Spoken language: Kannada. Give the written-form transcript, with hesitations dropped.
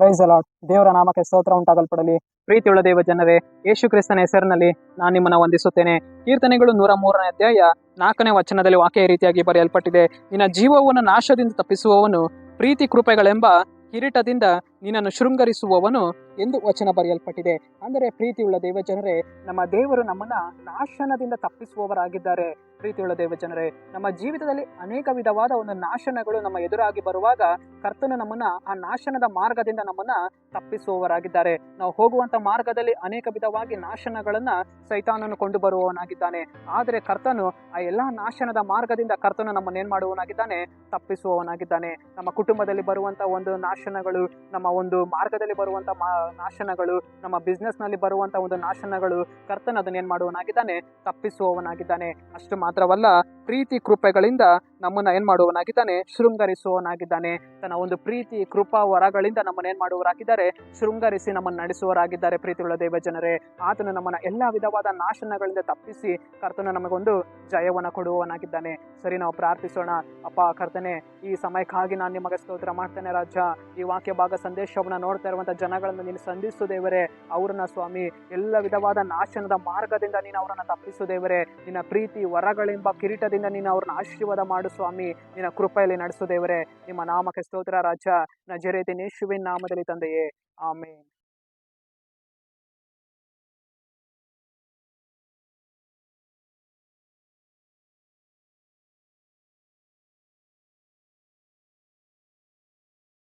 Price lord. ದೇವರ ನಾಮಕ್ಕೆ ಸ್ತೋತ್ರ ಉಂಟಾಗಲ್ಪಡಲಿ. ಪ್ರೀತಿಯುಳ್ಳ ದೇವ ಜನರೇ, ಯೇಸು ಕ್ರಿಸ್ತನ ಹೆಸರಿನಲ್ಲಿ ನಾನು ನಿಮ್ಮನ್ನು ವಂದಿಸುತ್ತೇನೆ. ಕೀರ್ತನೆಗಳು 103ನೇ ಅಧ್ಯಾಯ 4ನೇ ವಚನದಲ್ಲಿ ವಾಕ್ಯ ಈ ರೀತಿಯಾಗಿ ಬರೆಯಲ್ಪಟ್ಟಿದೆ. ನಿನ್ನ ಜೀವವನ್ನು ನಾಶದಿಂದ ತಪ್ಪಿಸುವವನು, ಪ್ರೀತಿ ಕೃಪೆಗಳೆಂಬ ಕಿರೀಟದಿಂದ ನಿನ್ನನ್ನು ಶೃಂಗರಿಸುವವನು ಎಂದು ವಚನ ಬರೆಯಲ್ಪಟ್ಟಿದೆ. ಅಂದರೆ ಪ್ರೀತಿಯುಳ್ಳ ದೇವ ಜನರೇ, ನಮ್ಮ ದೇವರು ನಮ್ಮನ್ನ ನಾಶನದಿಂದ ತಪ್ಪಿಸುವವರಾಗಿದ್ದಾರೆ. ಪ್ರೀತಿಯುಳ್ಳ ದೇವ ಜನರೇ, ನಮ್ಮ ಜೀವಿತದಲ್ಲಿ ಅನೇಕ ವಿಧವಾದ ಒಂದು ನಾಶನಗಳು ನಮ್ಮ ಎದುರಾಗಿ ಬರುವಾಗ ಕರ್ತನು ನಮ್ಮನ್ನ ಆ ನಾಶನದ ಮಾರ್ಗದಿಂದ ನಮ್ಮನ್ನ ತಪ್ಪಿಸುವವರಾಗಿದ್ದಾರೆ. ನಾವು ಹೋಗುವಂತ ಮಾರ್ಗದಲ್ಲಿ ಅನೇಕ ವಿಧವಾಗಿ ನಾಶನಗಳನ್ನ ಸೈತಾನನು ಕೊಂಡು ಬರುವವನಾಗಿದ್ದಾನೆ. ಆದರೆ ಕರ್ತನು ಆ ಎಲ್ಲಾ ನಾಶನದ ಮಾರ್ಗದಿಂದ ಕರ್ತನು ನಮ್ಮನ್ನೇನ್ ಮಾಡುವವನಾಗಿದ್ದಾನೆ, ತಪ್ಪಿಸುವವನಾಗಿದ್ದಾನೆ. ನಮ್ಮ ಕುಟುಂಬದಲ್ಲಿ ಬರುವಂತ ಒಂದು ನಾಶನಗಳು, ನಮ್ಮ ಒಂದು ಮಾರ್ಗದಲ್ಲಿ ಬರುವಂತ ನಾಶನಗಳು, ನಮ್ಮ ಬಿಸ್ನೆಸ್ ನಲ್ಲಿ ಬರುವಂತ ಒಂದು ನಾಶನಗಳು, ಕರ್ತನ ಅದನ್ನೇನ್ ಮಾಡುವವನಾಗಿದ್ದಾನೆ, ತಪ್ಪಿಸುವವನಾಗಿದ್ದಾನೆ. ಅಷ್ಟು ಮಾತ್ರವಲ್ಲ, ಪ್ರೀತಿ ಕೃಪೆಗಳಿಂದ ನಮ್ಮನ್ನ ಏನ್ ಮಾಡುವವನಾಗಿದ್ದಾನೆ, ಶೃಂಗರಿಸುವವನಾಗಿದ್ದಾನೆ. ತನ್ನ ಒಂದು ಪ್ರೀತಿ ಕೃಪಾ ವರಗಳಿಂದ ನಮ್ಮನ್ನ ಏನ್ ಮಾಡುವವರಾಗಿದ್ದಾರೆ, ಶೃಂಗರಿಸಿ ನಮ್ಮನ್ನು ನಡೆಸುವವರಾಗಿದ್ದಾರೆ. ಪ್ರೀತಿಯುಳ್ಳ ದೇವ ಜನರೇ, ಆತನು ನಮ್ಮನ್ನ ಎಲ್ಲಾ ವಿಧವಾದ ನಾಶನಗಳಿಂದ ತಪ್ಪಿಸಿ ಕರ್ತನು ನಮಗೊಂದು ಜಯವನ್ನ ಕೊಡುವವನಾಗಿದ್ದಾನೆ. ಸರಿ, ನಾವು ಪ್ರಾರ್ಥಿಸೋಣ. ಅಪ್ಪ ಕರ್ತನೆ, ಈ ಸಮಯಕ್ಕಾಗಿ ನಾನು ನಿಮಗೆ ಸ್ತೋತ್ರ ಮಾಡ್ತೇನೆ ರಾಜ. ಈ ವಾಕ್ಯ ಭಾಗ ಸಂದೇಶವನ್ನ ನೋಡ್ತಾ ಇರುವಂತ ಜನಗಳನ್ನು ನೀನು ಸಂಧಿಸುದೇವರೇ, ಅವ್ರನ್ನ ಸ್ವಾಮಿ ಎಲ್ಲ ವಿಧವಾದ ನಾಶನದ ಮಾರ್ಗದಿಂದ ನೀನು ಅವರನ್ನ ತಪ್ಪಿಸುದೇವರೇ. ನಿನ್ನ ಪ್ರೀತಿ ವರಗಳೆಂಬ ಕಿರೀಟದಿಂದ ನೀನು ಅವ್ರನ್ನ ಆಶೀರ್ವಾದ ಮಾಡು ಸ್ವಾಮಿ. ನಿನ್ನ ಕೃಪೆಯಲ್ಲಿ ನಡೆಸುದೇವರೇ. ನಿಮ್ಮ ನಾಮಕ್ಕೆ ಸ್ತೋತ್ರ ರಾಜ. ನಜರೇತಿನ ಯೇಸುವಿನ ನಾಮದಲ್ಲಿ ತಂದೆಯೇ, ಆಮೇನ್.